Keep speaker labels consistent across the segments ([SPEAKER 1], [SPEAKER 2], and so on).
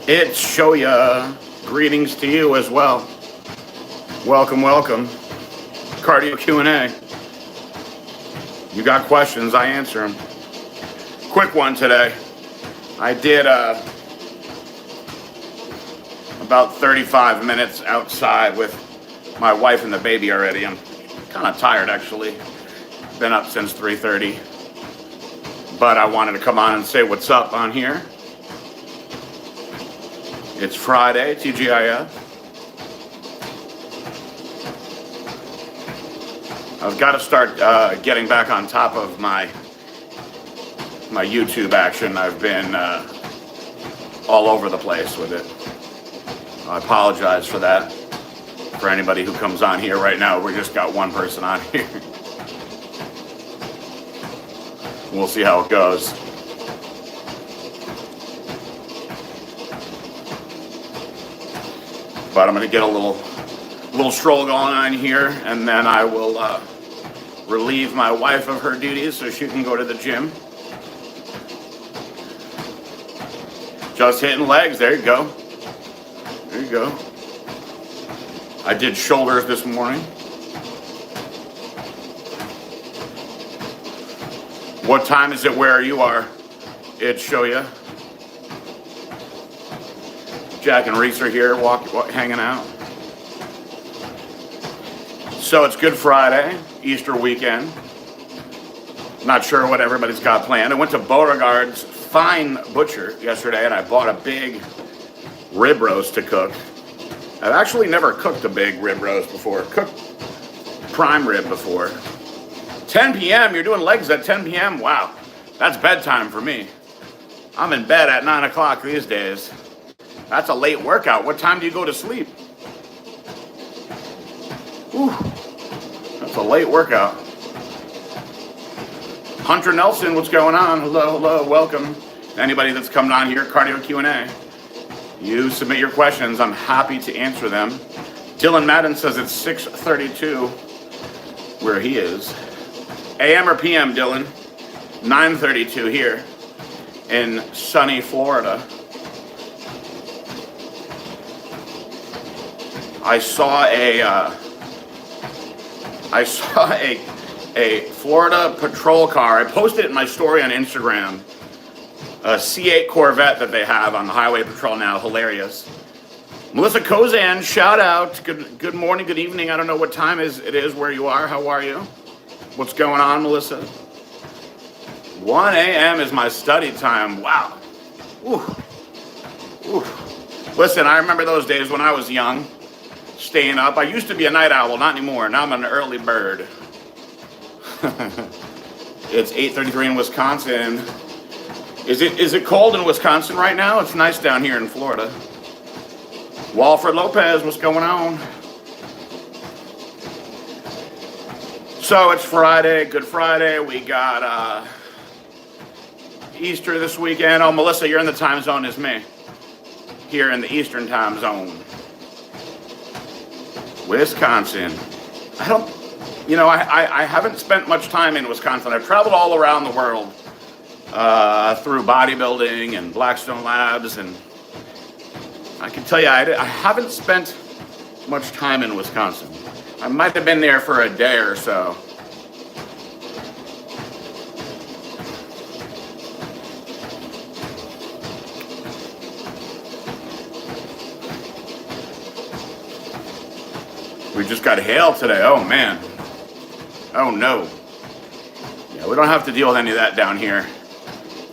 [SPEAKER 1] It's Shoya. Greetings to you as well. Welcome, welcome. Cardio Q&A. You got questions, I answer them. Quick one today. I did about 35 minutes outside with my wife and the baby already. I'm kind of tired actually. Been up since 3:30. But I wanted to come on and say what's up on here. It's Friday, TGIF. I've got to start getting back on top of my YouTube action. I've been all over the place with it. I apologize for that. For anybody who comes on here right now, we just got one person on here. We'll see how it goes. But I'm going to get a little stroll going on here, and then I will relieve my wife of her duties so she can go to the gym. Just hitting legs. There you go. There you go. I did shoulders this morning. What time is it where you are? It'd show you. Jack and Reese are here, hanging out. So it's Good Friday, Easter weekend. Not sure what everybody's got planned. I went to Beauregard's Fine Butcher yesterday, and I bought a big rib roast to cook. I've actually never cooked a big rib roast before. Cooked prime rib before. 10 p.m., you're doing legs at 10 p.m.? Wow, that's bedtime for me. I'm in bed at 9 o'clock these days. That's a late workout. What time do you go to sleep? Ooh, that's a late workout. Hunter Nelson, what's going on? Hello, hello, welcome. Anybody that's coming on here, Cardio Q&A. You submit your questions. I'm happy to answer them. Dylan Madden says it's 6:32 where he is. AM or PM, Dylan? 9:32 here in sunny Florida. I saw a Florida patrol car. I posted it in my story on Instagram. A C8 Corvette that they have on the highway patrol now. Hilarious. Melissa Kozan, shout out. Good morning, good evening. I don't know what time it is where you are. How are you? What's going on, Melissa? 1 a.m. is my study time. Wow. Ooh. Ooh. Listen, I remember those days when I was young, staying up. I used to be a night owl, not anymore. Now I'm an early bird. It's 8:33 in Wisconsin. Is it cold in Wisconsin right now? It's nice down here in Florida. Walfred Lopez, what's going on? So it's Friday, Good Friday. We got Easter this weekend. Oh, Melissa, you're in the time zone as me. Here in the Eastern time zone. Wisconsin. I haven't spent much time in Wisconsin. I've traveled all around the world through bodybuilding and Blackstone Labs, and I can tell you I haven't spent much time in Wisconsin. I might have been there for a day or so. We just got hail today. Oh, man. Oh, no. Yeah, we don't have to deal with any of that down here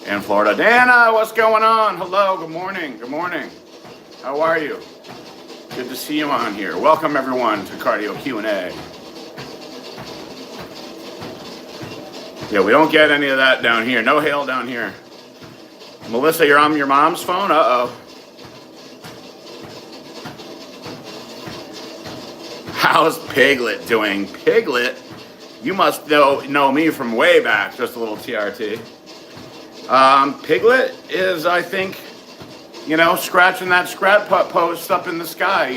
[SPEAKER 1] in Florida. Dana, what's going on? Hello, good morning. Good morning. How are you? Good to see you on here. Welcome, everyone, to Cardio Q&A. Yeah, we don't get any of that down here. No hail down here. Melissa, you're on your mom's phone? Uh-oh. How's Piglet doing? Piglet? You must know me from way back. Just a little TRT. Piglet is, I think, scratching that scrat putt post up in the sky,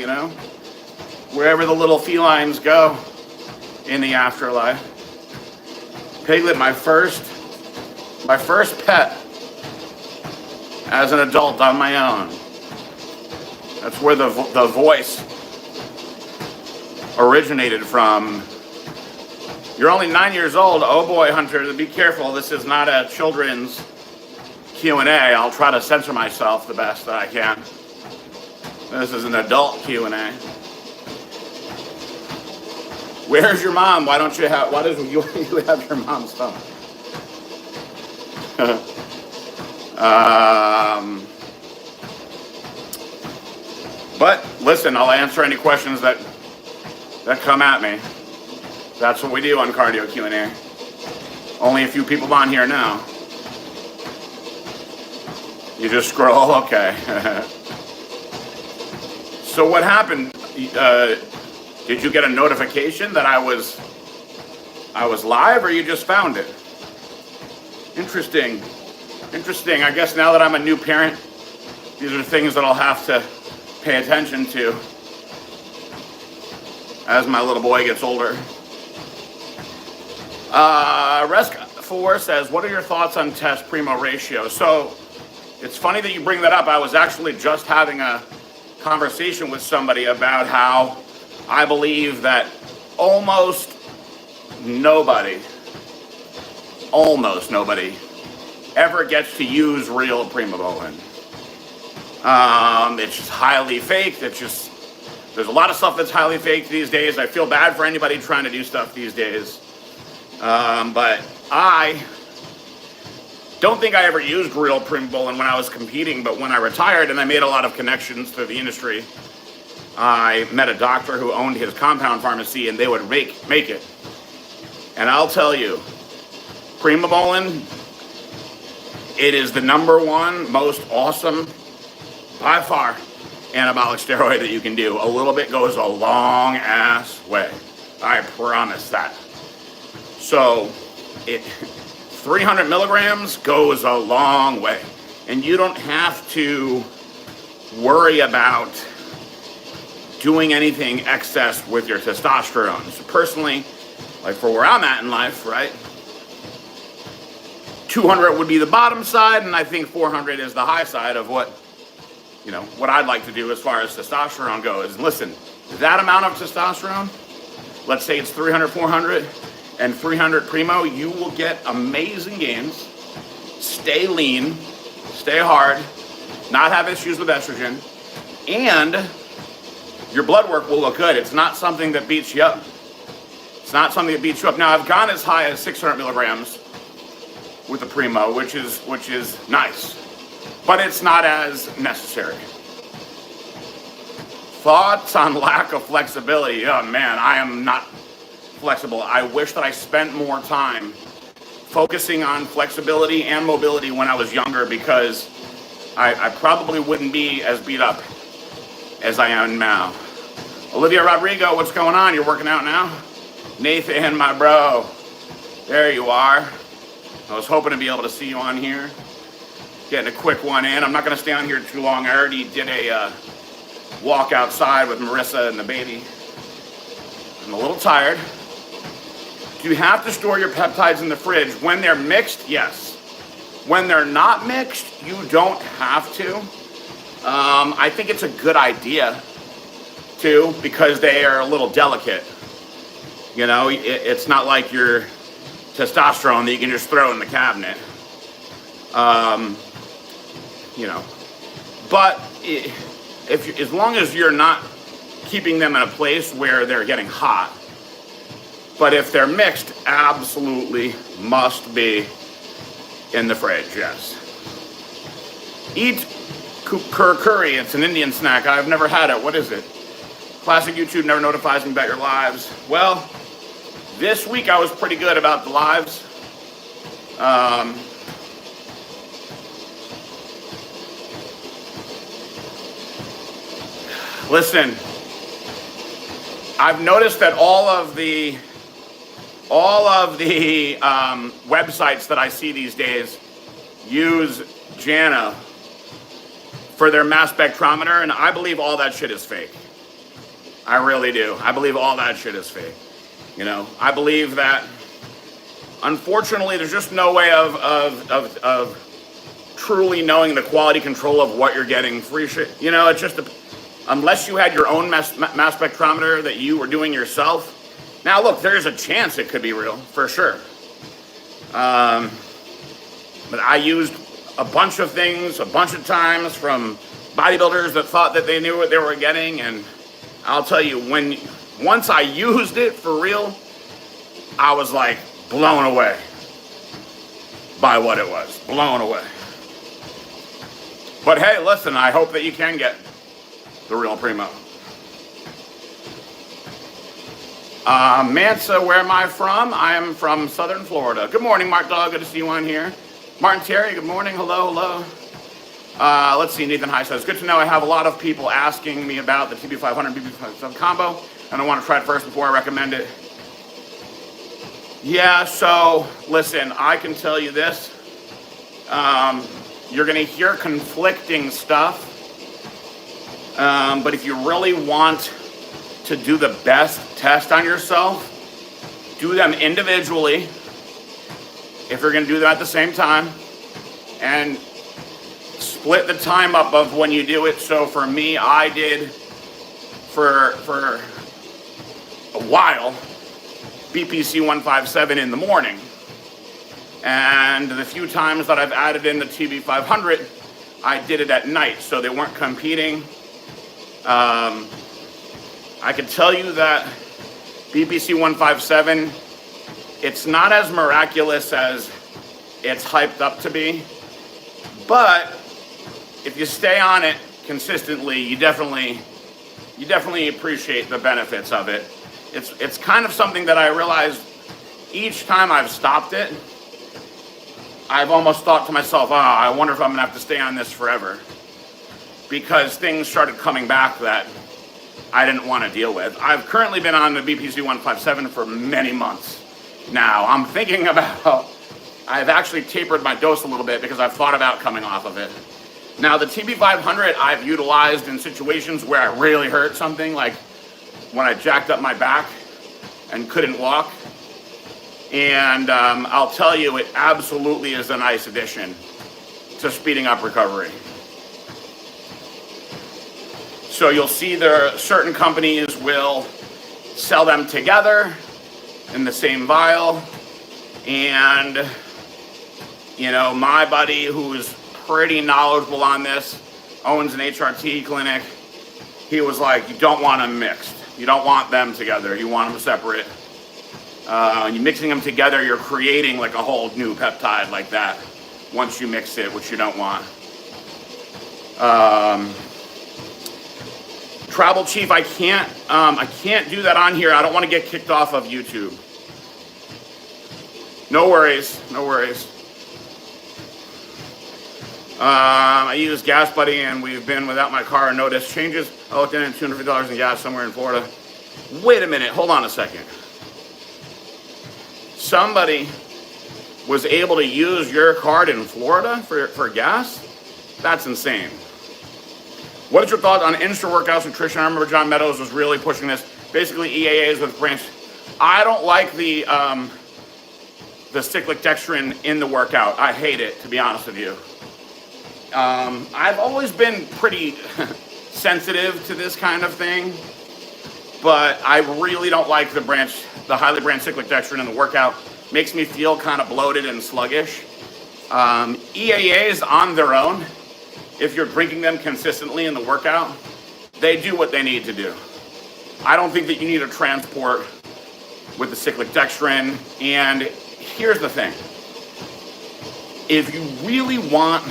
[SPEAKER 1] wherever the little felines go in the afterlife. Piglet, my first pet as an adult on my own. That's where the voice originated from. You're only 9 years old. Oh boy, Hunter, be careful. This is not a children's Q&A. I'll try to censor myself the best that I can. This is an adult Q&A. Where's your mom? Why don't you have, you have your mom's phone? But listen, I'll answer any questions that come at me. That's what we do on Cardio Q&A. Only a few people on here now. You just scroll, okay. So what happened? Did you get a notification that I was live, or you just found it? Interesting. I guess now that I'm a new parent, these are things that I'll have to pay attention to as my little boy gets older. Resk4 says, what are your thoughts on test primo ratio? So it's funny that you bring that up. I was actually just having a conversation with somebody about how I believe that almost nobody ever gets to use real primobolan. It's just highly faked. There's a lot of stuff that's highly faked these days. I feel bad for anybody trying to do stuff these days. But I don't think I ever used real primobolan when I was competing, but when I retired and I made a lot of connections through the industry, I met a doctor who owned his compound pharmacy, and they would make it. And I'll tell you, primobolan, it is the #1 most awesome, by far, anabolic steroid that you can do. A little bit goes a long ass way. I promise that. So 300 milligrams goes a long way. And you don't have to worry about doing anything excess with your testosterone. So personally, like for where I'm at in life, right? 200 would be the bottom side, and I think 400 is the high side of what I'd like to do as far as testosterone goes. And listen, that amount of testosterone, let's say it's 300, 400, and 300 primo, you will get amazing gains, stay lean, stay hard, not have issues with estrogen, and your blood work will look good. It's not something that beats you up. Now, I've gone as high as 600 milligrams with the primo, which is nice, but it's not as necessary. Thoughts on lack of flexibility? Oh man, I am not flexible. I wish that I spent more time focusing on flexibility and mobility when I was younger, because I probably wouldn't be as beat up as I am now. Olivia Rodrigo, what's going on? You're working out now? Nathan, my bro, there you are. I was hoping to be able to see you on here. Getting a quick one in. I'm not going to stay on here too long. I already did a walk outside with Marissa and the baby. I'm a little tired. Do you have to store your peptides in the fridge? When they're mixed, yes. When they're not mixed, you don't have to. I think it's a good idea too, because they are a little delicate. It's not like your testosterone that you can just throw in the cabinet. But as long as you're not keeping them in a place where they're getting hot. But if they're mixed, absolutely must be in the fridge, yes. Eat curry, it's an Indian snack. I've never had it. What is it? Classic YouTube never notifies me about your lives. Well, this week I was pretty good about the lives. Listen, I've noticed that all of the websites that I see these days use JANA for their mass spectrometer, and I believe all that shit is fake. I really do. I believe all that shit is fake. I believe that, unfortunately, there's just no way of truly knowing the quality control of what you're getting. Free shit. unless you had your own mass spectrometer that you were doing yourself. Now, look, there's a chance it could be real, for sure. But I used a bunch of things, a bunch of times from bodybuilders that thought that they knew what they were getting. And I'll tell you, once I used it for real, I was like blown away by what it was. Blown away. But hey, listen, I hope that you can get the real Primo. Mansa, where am I from? I am from Southern Florida. Good morning, Mark Dog. Good to see you on here. Martin Terry, good morning. Hello, hello. Let's see, Nathan High says, good to know I have a lot of people asking me about the TB500 BB5 combo, and I want to try it first before I recommend it. Yeah, so listen, I can tell you this. You're going to hear conflicting stuff, but if you really want to do the best test on yourself, do them individually if you're going to do them at the same time, and split the time up of when you do it. So for me, I did for a while BPC 157 in the morning, and the few times that I've added in the TB 500, I did it at night, so they weren't competing. I can tell you that BPC 157, it's not as miraculous as it's hyped up to be, but if you stay on it consistently, you definitely appreciate the benefits of it. It's kind of something that I realized each time I've stopped it, I've almost thought to myself, I wonder if I'm gonna have to stay on this forever, because things started coming back that I didn't want to deal with. I've currently been on the BPC 157 for many months now. I'm thinking about, I've actually tapered my dose a little bit because I've thought about coming off of it. Now the TB 500 I've utilized in situations where I really hurt something, like when I jacked up my back and couldn't walk. And I'll tell you, it absolutely is a nice addition to speeding up recovery. So you'll see there are certain companies will sell them together in the same vial. And, you know, my buddy who's pretty knowledgeable on this, owns an HRT clinic, he was like, you don't want them mixed. You don't want them together. You want them separate. You mixing them together, you're creating like a whole new peptide like that once you mix it, which you don't want. Tribal Chief, I can't do that on here. I don't want to get kicked off of YouTube. No worries, no worries. I use Gas Buddy, and we've been without my car. Notice changes. I looked in at $250 in gas somewhere in Florida. Wait a minute, hold on a second. Somebody was able to use your card in Florida for gas? That's insane. What is your thought on intra-workouts nutrition? I remember John Meadows was really pushing this. Basically, EAAs with branch. I don't like the cyclic dextrin in the workout. I hate it, to be honest with you. I've always been pretty sensitive to this kind of thing, but I really don't like the highly branched cyclic dextrin in the workout. Makes me feel kind of bloated and sluggish. EAAs on their own, if you're drinking them consistently in the workout, they do what they need to do. I don't think that you need a transport with the cyclic dextrin. And here's the thing. If you really want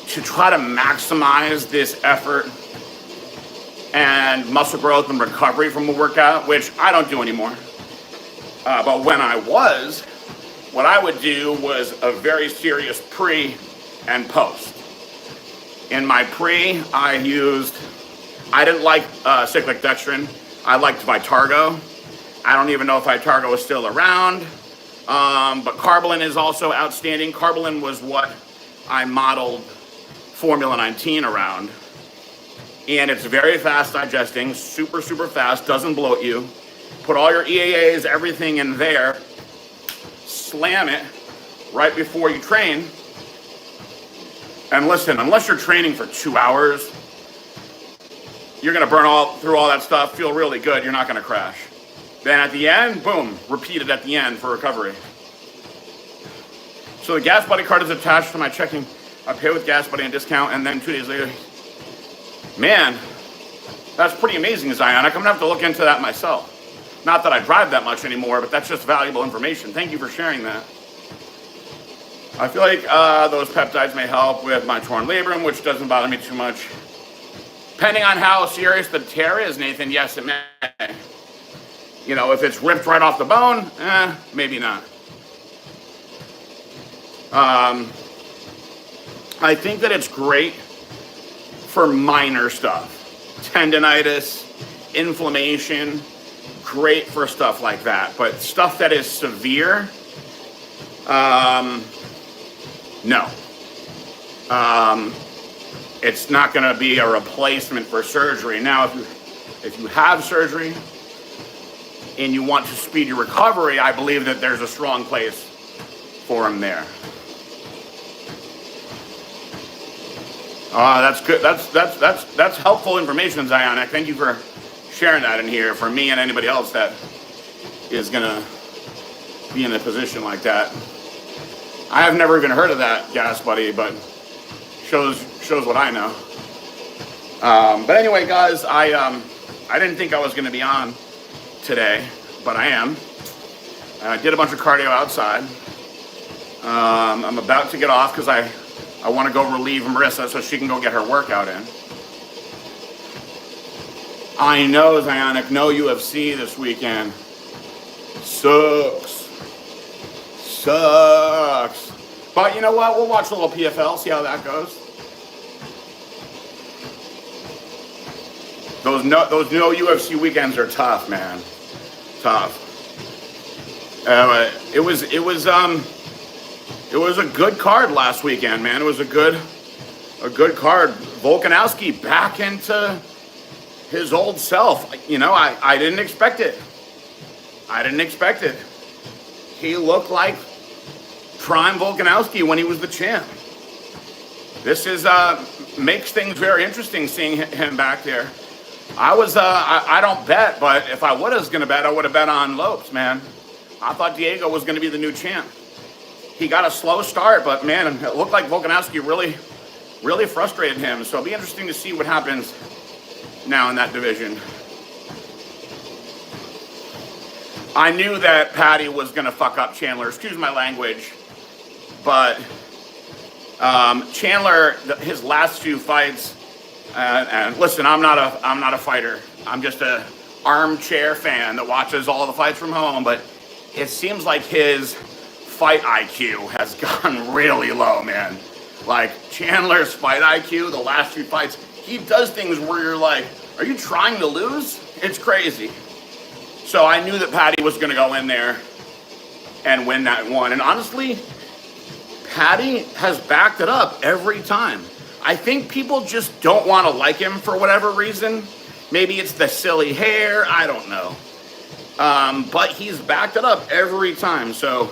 [SPEAKER 1] to try to maximize this effort and muscle growth and recovery from a workout, which I don't do anymore, but when I was, what I would do was a very serious pre and post. In my pre, I didn't like cyclic dextrin. I liked Vitargo. I don't even know if Vitargo is still around, but Carbolin is also outstanding. Carbolin was what I modeled Formula 19 around. And it's very fast digesting, super, super fast, doesn't bloat you. Put all your EAAs, everything in there, slam it right before you train. And listen, unless you're training for 2 hours, You're going to burn through all that stuff, feel really good. You're not going to crash. Then at the end, boom, repeat it at the end for recovery. So the Gas Buddy card is attached to my checking. I pay with Gas Buddy and discount, and then 2 days later. Man, that's pretty amazing, Zionic. I'm going to have to look into that myself. Not that I drive that much anymore, but that's just valuable information. Thank you for sharing that. I feel like those peptides may help with my torn labrum, which doesn't bother me too much. Depending on how serious the tear is, Nathan, yes, it may. You know, if it's ripped right off the bone, maybe not. I think that it's great for minor stuff. Tendinitis, inflammation, great for stuff like that. But stuff that is severe, no. It's not going to be a replacement for surgery. Now, if you have surgery and you want to speed your recovery, I believe that there's a strong place for him there. That's good. That's helpful information, Zionic. Thank you for sharing that in here for me and anybody else that is gonna be in a position like that. I have never even heard of that, Gas Buddy, but shows what I know. But anyway, guys, I didn't think I was gonna be on today, but I am. I did a bunch of cardio outside. I'm about to get off because I want to go relieve Marissa so she can go get her workout in. I know, Zionic, no UFC this weekend. Sucks. But you know what? We'll watch a little PFL, see how that goes. Those no UFC weekends are tough, man. Tough. It was a good card last weekend, man. It was a good card. Volkanovski back into his old self. You know, I didn't expect it. He looked like prime Volkanovski when he was the champ. This is makes things very interesting seeing him back there. I don't bet, but if I was gonna bet, I would have bet on Lopes, man. I thought Diego was gonna be the new champ. He got a slow start, but man, it looked like Volkanovski really frustrated him. So it'll be interesting to see what happens now in that division. I knew that Patty was going to fuck up Chandler, excuse my language, but Chandler, his last few fights, and listen, I'm not a fighter. I'm just a armchair fan that watches all the fights from home, but it seems like his fight IQ has gone really low, man. Like Chandler's fight IQ, the last few fights, he does things where you're like, are you trying to lose? It's crazy. So I knew that Patty was going to go in there and win that one. And honestly, Patty has backed it up every time. I think people just don't want to like him for whatever reason. Maybe it's the silly hair. I don't know. But he's backed it up every time. So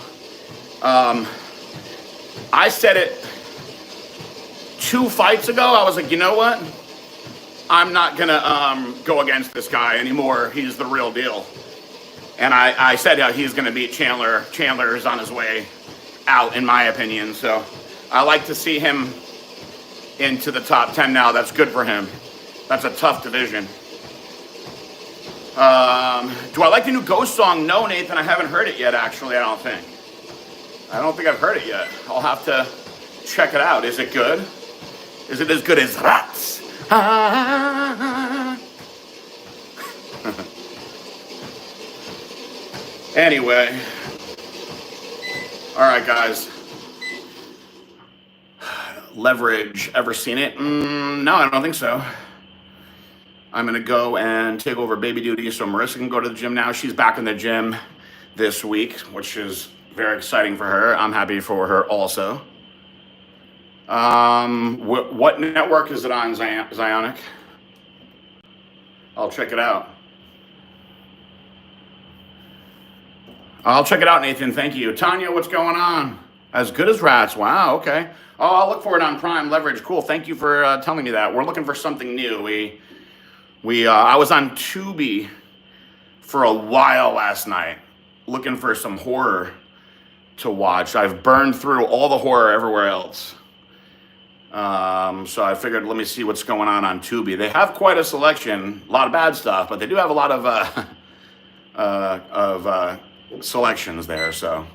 [SPEAKER 1] I said it 2 fights ago. I was like, you know what? I'm not going to go against this guy anymore. He's the real deal. And I said how he's going to beat Chandler. Chandler is on his way out, in my opinion. So I like to see him into the top 10 now. That's good for him. That's a tough division. Do I like the new Ghost song? No, Nathan, I haven't heard it yet, actually, I don't think. I don't think I've heard it yet. I'll have to check it out. Is it good? Is it as good as Rats? Anyway. All right, guys. Leverage. Ever seen it? No, I don't think so. I'm going to go and take over baby duty so Marissa can go to the gym now. She's back in the gym this week, which is very exciting for her. I'm happy for her also. What network is it on, Zionic? I'll check it out. I'll check it out, Nathan. Thank you. Tanya, what's going on? As good as Rats. Wow, okay. Oh, I'll look for it on Prime Leverage. Cool. Thank you for telling me that. We're looking for something new. I was on Tubi for a while last night looking for some horror to watch. I've burned through all the horror everywhere else. So I figured, let me see what's going on Tubi. They have quite a selection, a lot of bad stuff, but they do have a lot of selections there. So,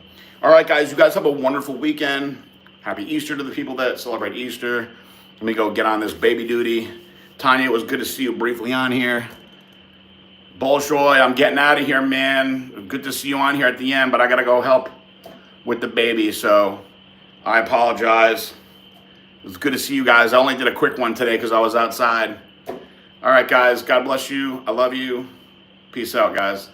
[SPEAKER 1] all right, guys, you guys have a wonderful weekend. Happy Easter to the people that celebrate Easter. Let me go get on this baby duty. Tanya, it was good to see you briefly on here. Bolshoi, I'm getting out of here, man. Good to see you on here at the end, but I got to go help with the baby, so I apologize. It was good to see you guys. I only did a quick one today because I was outside. All right, guys. God bless you. I love you. Peace out, guys.